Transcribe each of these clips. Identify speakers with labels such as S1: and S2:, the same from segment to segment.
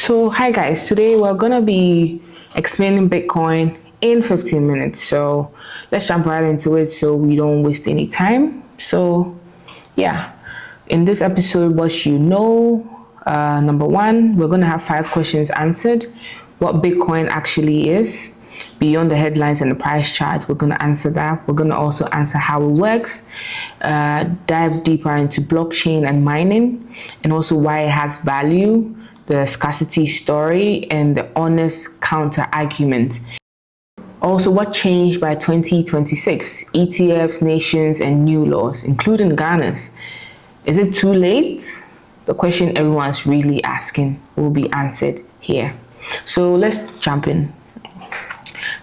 S1: So, hi guys, today we're gonna be explaining Bitcoin in 15 minutes. So, let's jump right into it so we don't waste any time. So, yeah, in this episode, what you know, number one, we're gonna have 5 questions answered. What Bitcoin actually is, beyond the headlines and the price charts, we're gonna answer that. We're gonna also answer how it works, dive deeper into blockchain and mining, and also why it has value, the scarcity story, and the honest counter argument. Also, what changed by 2026? ETFs, nations, and new laws, including Ghana's. Is it too late? The question everyone's really asking will be answered here. So let's jump in.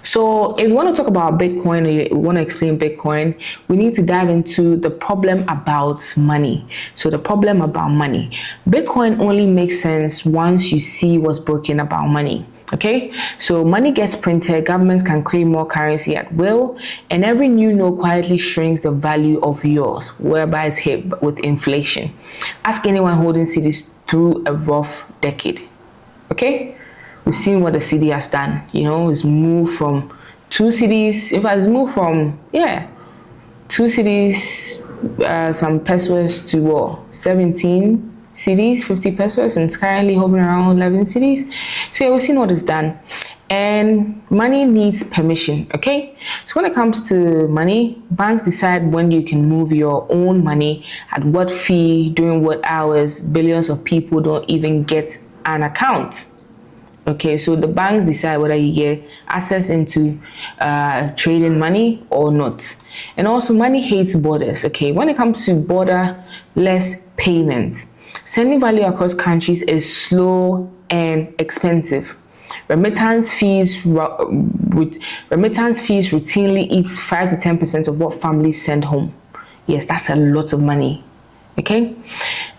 S1: So if we want to talk about Bitcoin, or we want to explain Bitcoin, we need to dive into the problem about money. So the problem about money. Bitcoin only makes sense once you see what's broken about money. Okay, so money gets printed, governments can create more currency at will, and every new note quietly shrinks the value of yours, whereby it's hit with inflation. Ask anyone holding cedis through a rough decade. Okay, we've seen what the cedi has done. You know, it's moved from 2 cedis. In fact, it's moved from 2 cedis, some pesos to what, 17 cedis, 50 pesos, and it's currently hovering around 11 cedis. So yeah, we've seen what it's done. And money needs permission, okay? So when it comes to money, banks decide when you can move your own money, at what fee, during what hours. Billions of people don't even get an account. Okay, so the banks decide whether you get access into trading money or not. And also, money hates borders. Okay, when it comes to borderless payments, sending value across countries is slow and expensive. Remittance fees routinely eats 5 to 10% of what families send home. Yes, that's a lot of money. Okay,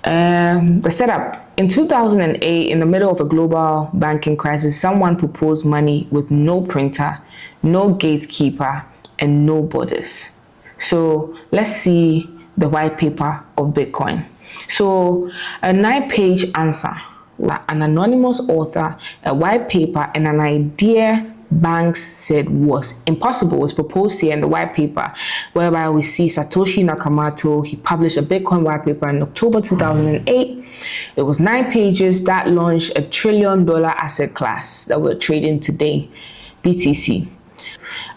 S1: the setup. In 2008, in the middle of a global banking crisis, someone proposed money with no printer, no gatekeeper, and no borders. So let's see the white paper of Bitcoin. So a 9-page answer, an anonymous author, a white paper, and an idea banks said was impossible was proposed here in the white paper, whereby we see Satoshi Nakamoto. He published a Bitcoin white paper in October 2008. It was 9 pages that launched a $1 trillion asset class that we're trading today, BTC.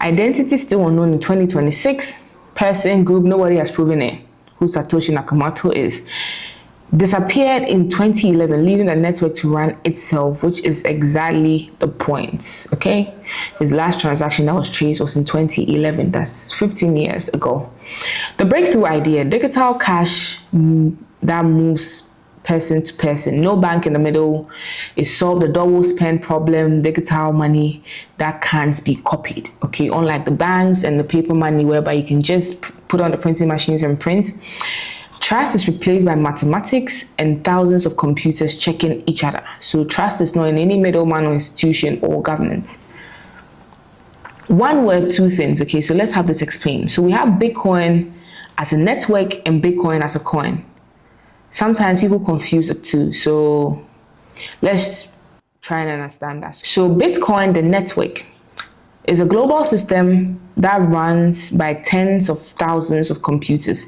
S1: Identity still unknown in 2026. Person, group, nobody has proven it, who Satoshi Nakamoto is. Disappeared in 2011, leaving the network to run itself, which is exactly the point. Okay, his last transaction that was traced was in 2011. That's 15 years ago. The breakthrough idea: digital cash that moves person to person, no bank in the middle. It solved the double spend problem. Digital money that can't be copied. Okay, unlike the banks and the paper money, whereby you can just put on the printing machines and print. Trust is replaced by mathematics and thousands of computers checking each other. So trust is not in any middleman or institution or government. One word, 2 things. Okay, so let's have this explained. So we have Bitcoin as a network and Bitcoin as a coin. Sometimes people confuse the two. So let's try and understand that. So Bitcoin, the network, is a global system that runs by tens of thousands of computers,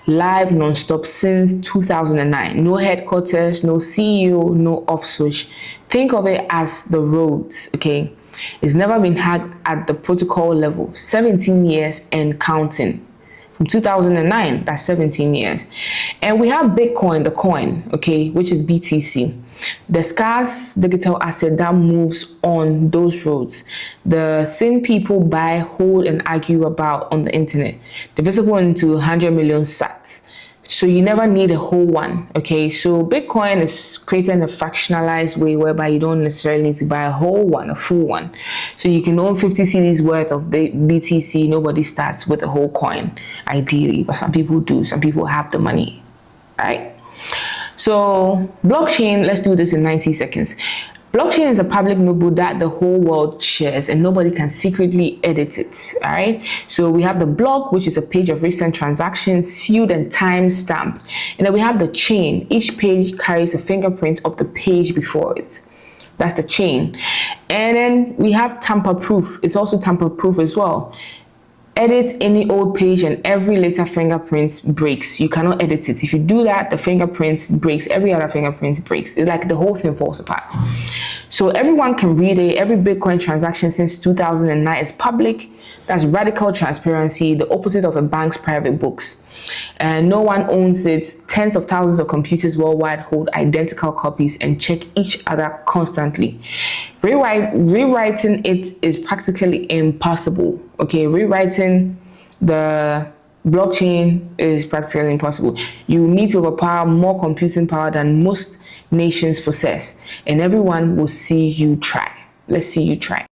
S1: live non-stop since 2009. No headquarters, no CEO, no off switch. Think of it as the roads, okay? It's never been hacked at the protocol level. 17 years and counting. From 2009, that's 17 years. And we have Bitcoin, the coin, okay, which is BTC. The scarce digital asset that moves on those roads. The thing people buy, hold, and argue about on the internet. Divisible into 100 million sats. So you never need a whole one, okay? So Bitcoin is created in a fractionalized way whereby you don't necessarily need to buy a whole one, a full one. So you can own 50 cedis worth of BTC. Nobody starts with a whole coin, ideally, but some people do. Some people have the money, right? So blockchain, let's do this in 90 seconds. Blockchain is a public notebook that the whole world shares and nobody can secretly edit it, all right? So we have the block, which is a page of recent transactions, sealed and time-stamped. And then we have the chain. Each page carries a fingerprint of the page before it. That's the chain. And then we have tamper proof. It's also tamper proof as well. Edit any old page and every later fingerprint breaks. You cannot edit it. If you do that, the fingerprint breaks. Every other fingerprint breaks. It's like the whole thing falls apart. So everyone can read it. Every Bitcoin transaction since 2009 is public. That's radical transparency, the opposite of a bank's private books. And no one owns it. Tens of thousands of computers worldwide hold identical copies and check each other constantly. Rewriting it is practically impossible. Okay, rewriting the blockchain is practically impossible. You need to overpower more computing power than most nations possess, and everyone will see you try. Let's see you try.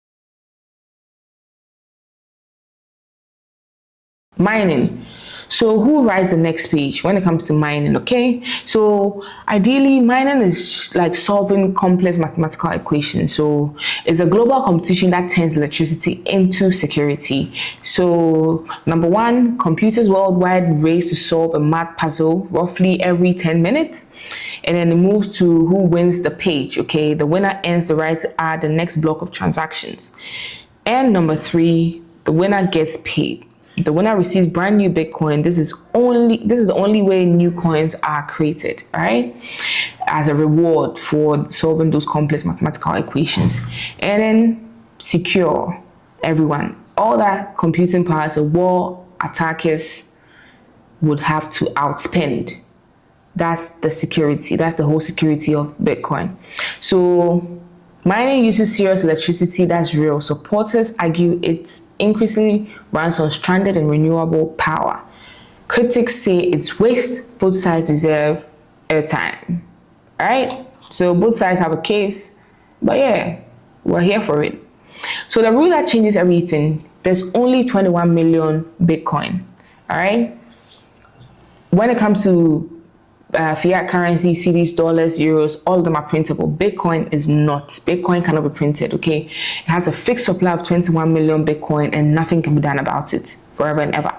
S1: Mining. So who writes the next page when it comes to mining? Okay, so ideally mining is like solving complex mathematical equations. So it's a global competition that turns electricity into security. So number one, computers worldwide race to solve a math puzzle roughly every 10 minutes, and then it moves to who wins the page. Okay, the winner earns the right to add the next block of transactions. And number three, the winner gets paid. The winner receives brand new Bitcoin. This is the only way new coins are created, right? As a reward for solving those complex mathematical equations. And then secure everyone. All that computing power as a war attackers would have to outspend. That's the security. That's the whole security of Bitcoin. So mining uses serious electricity, that's real. Supporters argue it increasingly runs on stranded and renewable power. Critics say it's waste. Both sides deserve airtime. All right? So both sides have a case, but yeah, we're here for it. So the rule that changes everything, there's only 21 million Bitcoin. All right? When it comes to fiat currency, cedis, dollars, euros, all of them are printable. Bitcoin is not. Bitcoin cannot be printed, okay? It has a fixed supply of 21 million Bitcoin and nothing can be done about it forever and ever.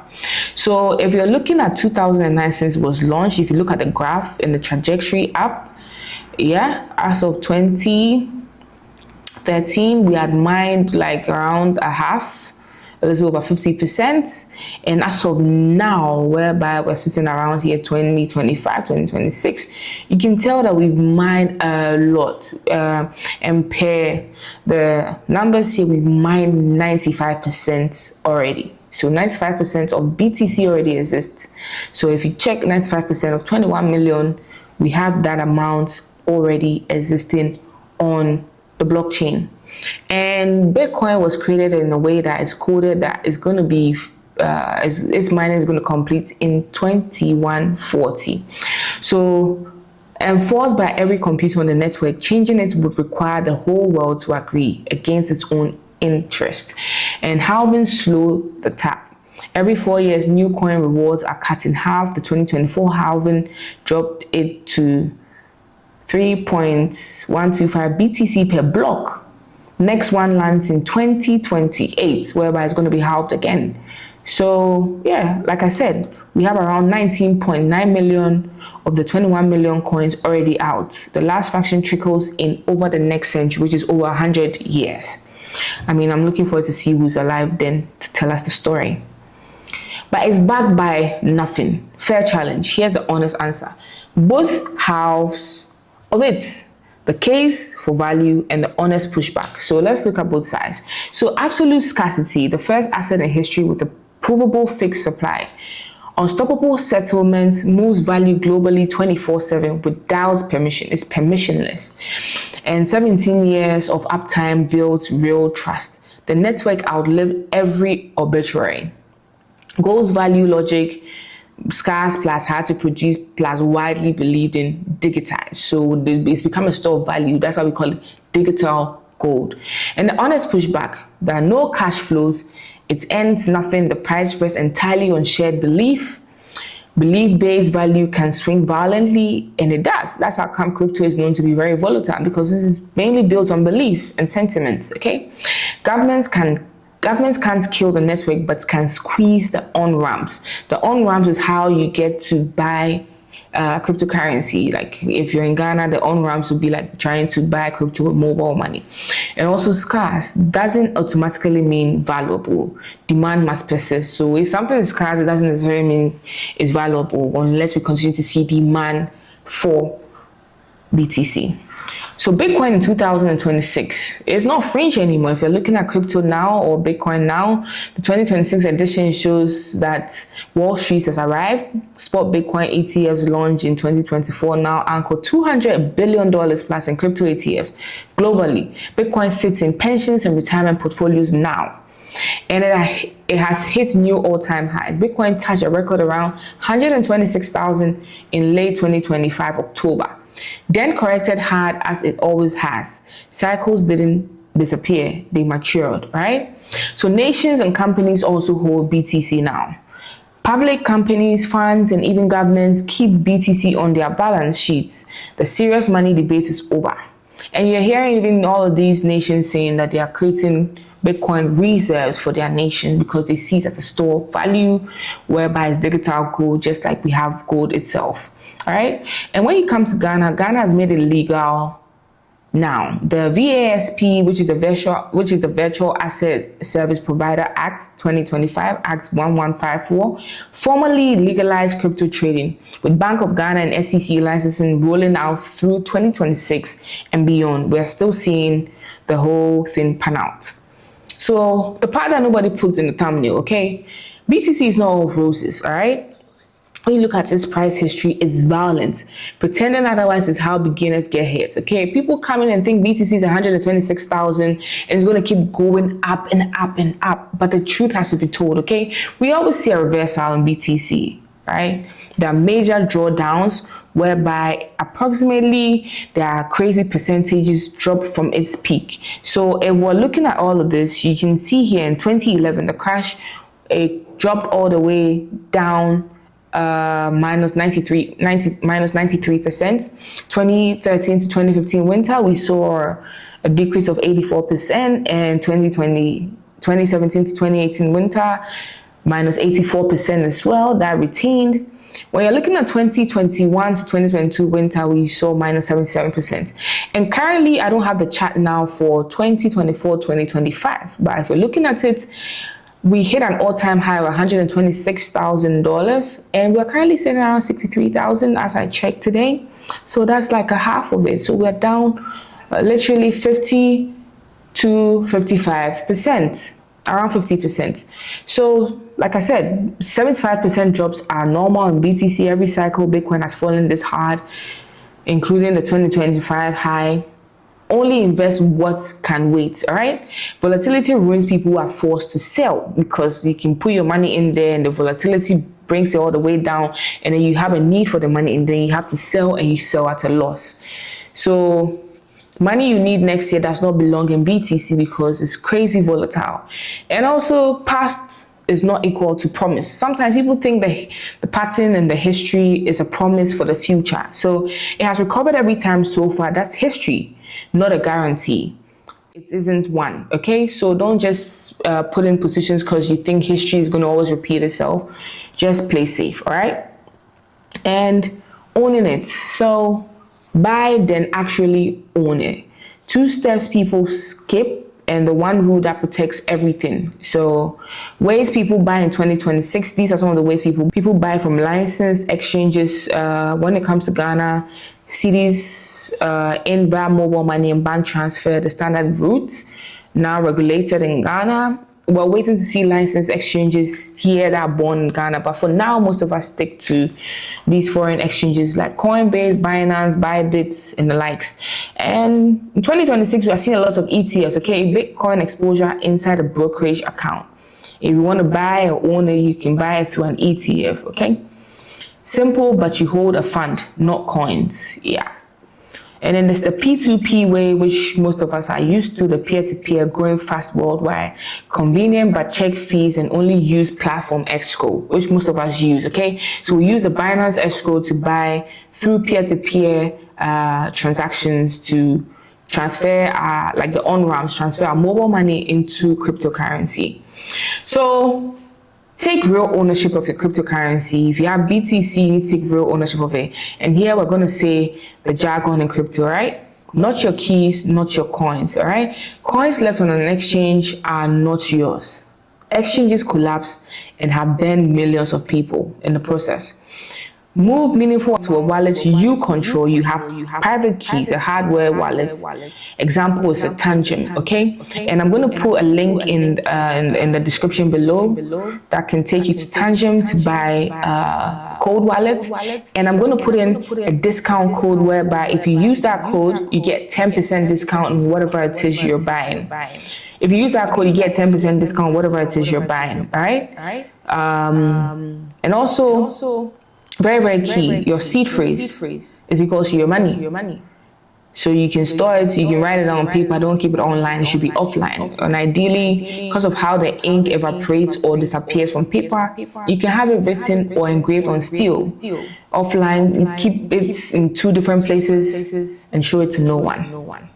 S1: So if you're looking at 2009 since it was launched, if you look at the graph and the trajectory up, yeah, as of 2013, we had mined like around a little over 50%, and as of now, whereby we're sitting around here 2025, 2026, you can tell that we've mined a lot, and per the numbers here, we've mined 95% already. So 95% of BTC already exists. So if you check 95% of 21 million, we have that amount already existing on the blockchain. And Bitcoin was created in a way that is coded that is going to be its mining is going to complete in 2140. So enforced by every computer on the network, changing it would require the whole world to agree against its own interest. And halving slowed the tap. Every 4 years, new coin rewards are cut in half. The 2024 halving dropped it to 3.125 BTC per block. Next one lands in 2028, whereby it's going to be halved again. So yeah, like I said, we have around 19.9 million of the 21 million coins already out. The last fraction trickles in over the next century, which is over 100 years. I mean, I'm looking forward to see who's alive then to tell us the story. But it's backed by nothing. Fair challenge. Here's the honest answer. Both halves of it. The case for value and the honest pushback. So let's look at both sides. So absolute scarcity, the first asset in history with a provable fixed supply. Unstoppable settlement moves value globally 24/7 without permission. It's permissionless. And 17 years of uptime builds real trust. The network outlived every arbitrary. Goals value logic, scarce plus hard to produce plus widely believed in, digitized. So it's become a store of value. That's why we call it digital gold. And the honest pushback, there are no cash flows. It earns nothing. The price rests entirely on shared belief. Belief-based value can swing violently, and it does. That's how come crypto is known to be very volatile, because this is mainly built on belief and sentiment, okay? Governments can't kill the network, but can squeeze the on-ramps. The on-ramps is how you get to buy cryptocurrency. Like if you're in Ghana, the on-ramps would be like trying to buy crypto with mobile money. And also scarce doesn't automatically mean valuable. Demand must persist. So if something is scarce, it doesn't necessarily mean it's valuable unless we continue to see demand for BTC. So Bitcoin in 2026 is not fringe anymore. If you're looking at crypto now or Bitcoin now, the 2026 edition shows that Wall Street has arrived. Spot Bitcoin ETFs launched in 2024 now anchor $200 billion plus in crypto ETFs globally. Bitcoin sits in pensions and retirement portfolios now. And it has hit new all-time highs. Bitcoin touched a record around 126,000 in late 2025 October. Then corrected hard as it always has. Cycles didn't disappear, they matured, right? So nations and companies also hold BTC now. Public companies, funds, and even governments keep BTC on their balance sheets. The serious money debate is over. And you're hearing even all of these nations saying that they are creating Bitcoin reserves for their nation because they see it as a store of value, whereby it's digital gold, just like we have gold itself. All right. And when you come to Ghana, Ghana has made it legal now. The VASP, which is the Virtual Asset Service Provider Act 2025, Act 1154, formally legalized crypto trading, with Bank of Ghana and SEC licensing rolling out through 2026 and beyond. We're still seeing the whole thing pan out. So the part that nobody puts in the thumbnail, okay? BTC is not all roses, all right? When you look at its price history, it's violent. Pretending otherwise is how beginners get hit, okay? People come in and think BTC is 126,000 and it's going to keep going up and up and up. But the truth has to be told, okay? We always see a reversal in BTC, right? There are major drawdowns whereby approximately there are crazy percentages drop from its peak. So if we're looking at all of this, you can see here in 2011, the crash, it dropped all the way down minus 93%. 2013 to 2015 winter, we saw a decrease of 84%, and 2017 to 2018 winter, minus 84% as well, that retained. When you're looking at 2021 to 2022 winter, we saw minus 77%. And currently, I don't have the chart now for 2024, 2025, but if you're looking at it, we hit an all-time high of $126,000, and we're currently sitting around 63,000 as I checked today. So that's like a half of it. So we're down literally 50 to 55%, around 50%. So like I said, 75% drops are normal in BTC. Every cycle, Bitcoin has fallen this hard, including the 2025 high. Only invest what can wait, all right? Volatility ruins people who are forced to sell because you can put your money in there and the volatility brings it all the way down, and then you have a need for the money and then you have to sell, and you sell at a loss. So money you need next year does not belong in BTC because it's crazy volatile. And also past is not equal to promise. Sometimes people think that the pattern and the history is a promise for the future. So it has recovered every time so far. That's history, not a guarantee. It isn't one, okay? So don't just put in positions because you think history is going to always repeat itself. Just play safe, all right? And owning it. So buy, then actually own it. 2 steps people skip, and the one rule that protects everything. So ways people buy in 2026, these are some of the ways people buy from licensed exchanges. When it comes to Ghana, cities in via mobile money and bank transfer, the standard route, now regulated in Ghana. We're waiting to see licensed exchanges here that are born in Ghana, but for now, most of us stick to these foreign exchanges like Coinbase, Binance, Bybit, and the likes. And in 2026, we are seeing a lot of ETFs, okay? Bitcoin exposure inside a brokerage account. If you want to buy or own it, you can buy it through an ETF, okay? Simple, but you hold a fund, not coins, yeah. And then there's the P2P way, which most of us are used to, the peer-to-peer, growing fast worldwide, convenient but check fees, and only use platform escrow, which most of us use, okay? So we use the Binance escrow to buy through peer-to-peer transactions to transfer like the on-ramps, transfer our mobile money into cryptocurrency. So Take real ownership of your cryptocurrency. If you have BTC, you need to take real ownership of it. And here we're going to say the jargon in crypto, right? Not your keys, not your coins, all right? Coins left on an exchange are not yours. Exchanges collapse and have burned millions of people in the process. Move meaningful to a wallet you control. You have private keys, a hardware wallet. Example is a Tangent, okay? And I'm going to put a link in the description below that can take you to Tangent to buy cold wallet. And I'm going to put in a discount code whereby if you use that code, you get 10% discount on whatever it is you're buying. If you use that code, you get 10% discount whatever it is you're buying, all right? And also, very key, your seed phrase is equal to your money. So you can store it, you can write it on paper, don't keep it online, it should be offline. And ideally, because of how the ink evaporates or disappears from paper, you can have it written or engraved on steel. Offline, keep it in 2 different places and show it to no one.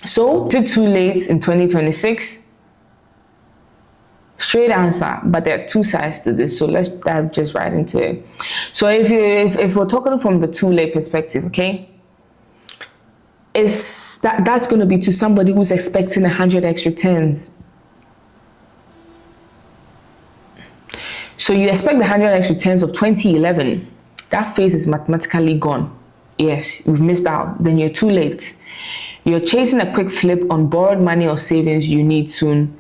S1: So, is it too late in 2026? Straight answer, but there are 2 sides to this, so let's dive just right into it. So if we're talking from the too late perspective, okay, that's going to be to somebody who's expecting 100x returns. So you expect the 100x returns of 2011. That phase is mathematically gone. Yes, you've missed out. Then you're too late. You're chasing a quick flip on borrowed money or savings you need soon.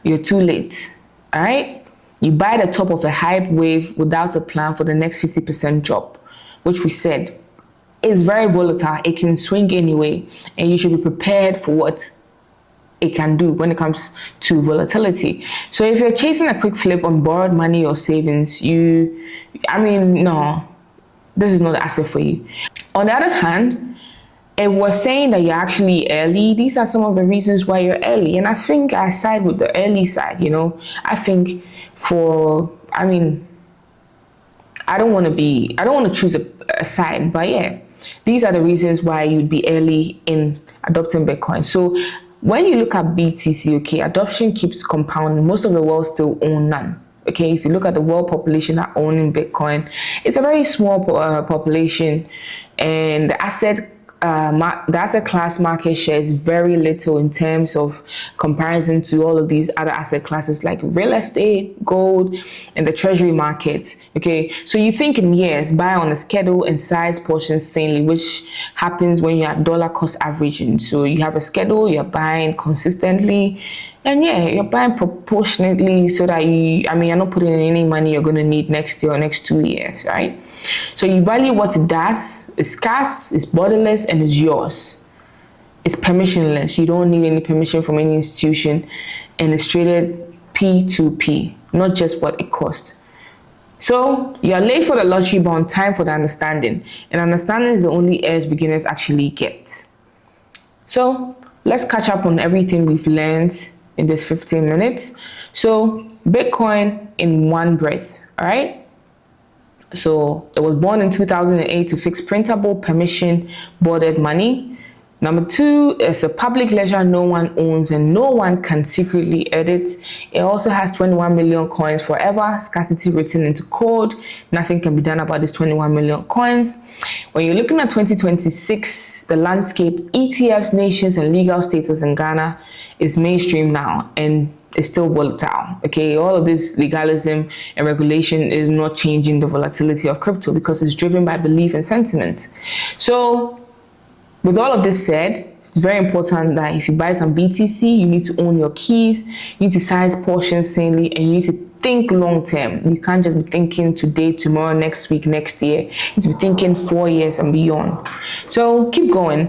S1: You're too late. All right, you buy the top of a hype wave without a plan for the next 50% drop, which we said is very volatile. It can swing anyway, and you should be prepared for what it can do when it comes to volatility. So if you're chasing a quick flip on borrowed money or savings, no, this is not the asset for you. On the other hand, if we're saying that you're actually early, these are some of the reasons why you're early. And I think I side with the early side, I think I don't want to choose a side, but yeah, these are the reasons why you'd be early in adopting Bitcoin. So when you look at BTC, okay, adoption keeps compounding. Most of the world still own none. Okay, if you look at the world population that owning Bitcoin, it's a very small population, and the asset class market share is very little in terms of comparison to all of these other asset classes like real estate, gold, and the treasury market. Okay, so you think in years, buy on a schedule and size portions sanely, which happens when you're at dollar cost averaging. So you have a schedule, you're buying consistently, and yeah, you're buying proportionately so that you're not putting in any money you're going to need next year or next 2 years, right? So you value what it does. It's scarce, it's borderless, and it's yours. It's permissionless. You don't need any permission from any institution, and it's traded P2P, not just what it costs. So you're late for the lottery, but on time for the understanding. And understanding is the only edge beginners actually get. So let's catch up on everything we've learned in this 15 minutes. So Bitcoin in one breath, all right? So it was born in 2008 to fix printable, permission bordered money. Number 2, it's a public ledger no one owns and no one can secretly edit. It also has 21 million coins forever, scarcity written into code. Nothing can be done about these 21 million coins. When you're looking at 2026, the landscape, ETFs, nations, and legal status in Ghana is mainstream now and is still volatile. Okay, all of this legalism and regulation is not changing the volatility of crypto because it's driven by belief and sentiment. So with all of this said, it's very important that if you buy some BTC, you need to own your keys, you need to size portions sanely, and you need to think long term. You can't just be thinking today, tomorrow, next week, next year. You need to be thinking 4 years and beyond. So keep going.